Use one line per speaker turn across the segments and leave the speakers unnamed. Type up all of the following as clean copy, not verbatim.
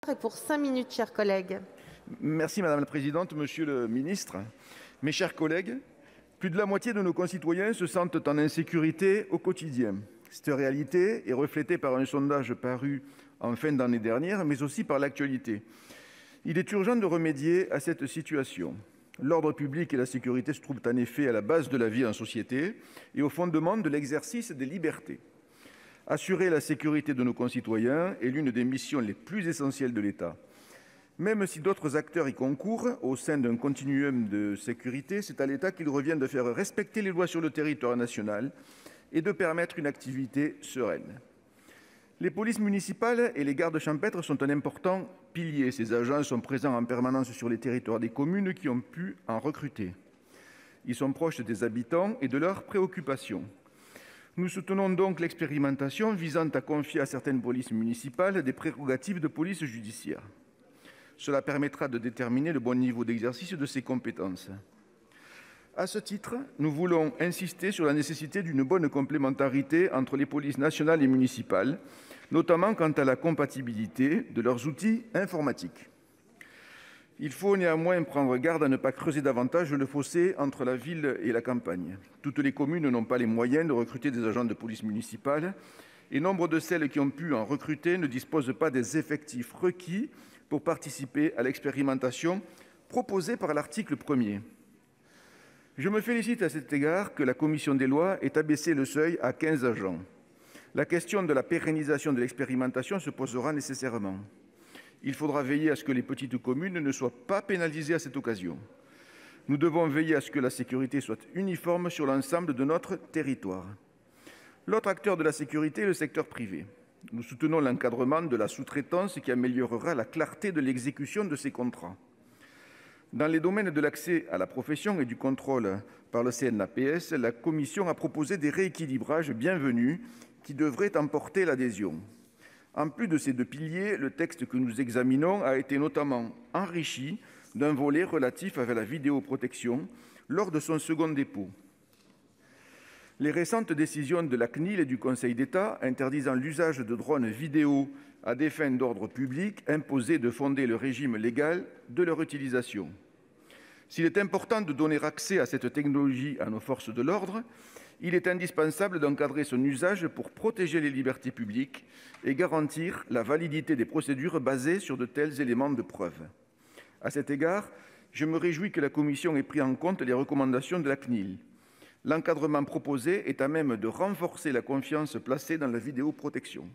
Et pour 5 minutes, chers collègues.
Merci Madame la Présidente, Monsieur le Ministre. Mes chers collègues, plus de la moitié de nos concitoyens se sentent en insécurité au quotidien. Cette réalité est reflétée par un sondage paru en fin d'année dernière, mais aussi par l'actualité. Il est urgent de remédier à cette situation. L'ordre public et la sécurité se trouvent en effet à la base de la vie en société et au fondement de l'exercice des libertés. Assurer la sécurité de nos concitoyens est l'une des missions les plus essentielles de l'État. Même si d'autres acteurs y concourent au sein d'un continuum de sécurité, c'est à l'État qu'il revient de faire respecter les lois sur le territoire national et de permettre une activité sereine. Les polices municipales et les gardes champêtres sont un important pilier. Ces agents sont présents en permanence sur les territoires des communes qui ont pu en recruter. Ils sont proches des habitants et de leurs préoccupations. Nous soutenons donc l'expérimentation visant à confier à certaines polices municipales des prérogatives de police judiciaire. Cela permettra de déterminer le bon niveau d'exercice de ces compétences. À ce titre, nous voulons insister sur la nécessité d'une bonne complémentarité entre les polices nationales et municipales, notamment quant à la compatibilité de leurs outils informatiques. Il faut néanmoins prendre garde à ne pas creuser davantage le fossé entre la ville et la campagne. Toutes les communes n'ont pas les moyens de recruter des agents de police municipale et nombre de celles qui ont pu en recruter ne disposent pas des effectifs requis pour participer à l'expérimentation proposée par l'article 1er. Je me félicite à cet égard que la commission des lois ait abaissé le seuil à 15 agents. La question de la pérennisation de l'expérimentation se posera nécessairement. Il faudra veiller à ce que les petites communes ne soient pas pénalisées à cette occasion. Nous devons veiller à ce que la sécurité soit uniforme sur l'ensemble de notre territoire. L'autre acteur de la sécurité est le secteur privé. Nous soutenons l'encadrement de la sous-traitance qui améliorera la clarté de l'exécution de ces contrats. Dans les domaines de l'accès à la profession et du contrôle par le CNAPS, la Commission a proposé des rééquilibrages bienvenus qui devraient emporter l'adhésion. En plus de ces deux piliers, le texte que nous examinons a été notamment enrichi d'un volet relatif à la vidéoprotection lors de son second dépôt. Les récentes décisions de la CNIL et du Conseil d'État interdisant l'usage de drones vidéo à des fins d'ordre public imposaient de fonder le régime légal de leur utilisation. S'il est important de donner accès à cette technologie à nos forces de l'ordre, il est indispensable d'encadrer son usage pour protéger les libertés publiques et garantir la validité des procédures basées sur de tels éléments de preuve. À cet égard, je me réjouis que la Commission ait pris en compte les recommandations de la CNIL. L'encadrement proposé est à même de renforcer la confiance placée dans la vidéoprotection.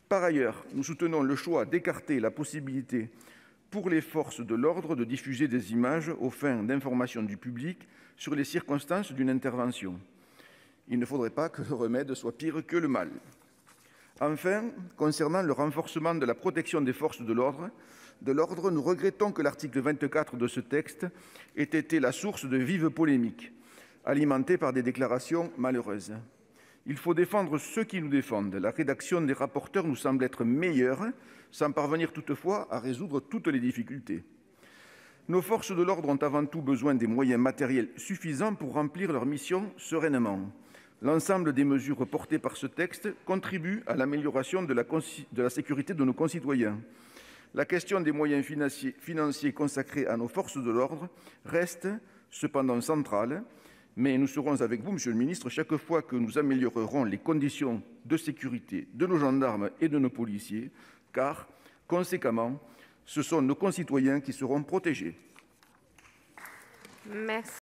Par ailleurs, nous soutenons le choix d'écarter la possibilité pour les forces de l'ordre de diffuser des images aux fins d'information du public sur les circonstances d'une intervention. Il ne faudrait pas que le remède soit pire que le mal. Enfin, concernant le renforcement de la protection des forces de l'ordre, nous regrettons que l'article 24 de ce texte ait été la source de vives polémiques, alimentées par des déclarations malheureuses. Il faut défendre ceux qui nous défendent. La rédaction des rapporteurs nous semble être meilleure, sans parvenir toutefois à résoudre toutes les difficultés. Nos forces de l'ordre ont avant tout besoin des moyens matériels suffisants pour remplir leur mission sereinement. L'ensemble des mesures portées par ce texte contribuent à l'amélioration de la sécurité de nos concitoyens. La question des moyens financiers consacrés à nos forces de l'ordre reste cependant centrale, mais nous serons avec vous, Monsieur le Ministre, chaque fois que nous améliorerons les conditions de sécurité de nos gendarmes et de nos policiers, car, conséquemment, ce sont nos concitoyens qui seront protégés.
Merci.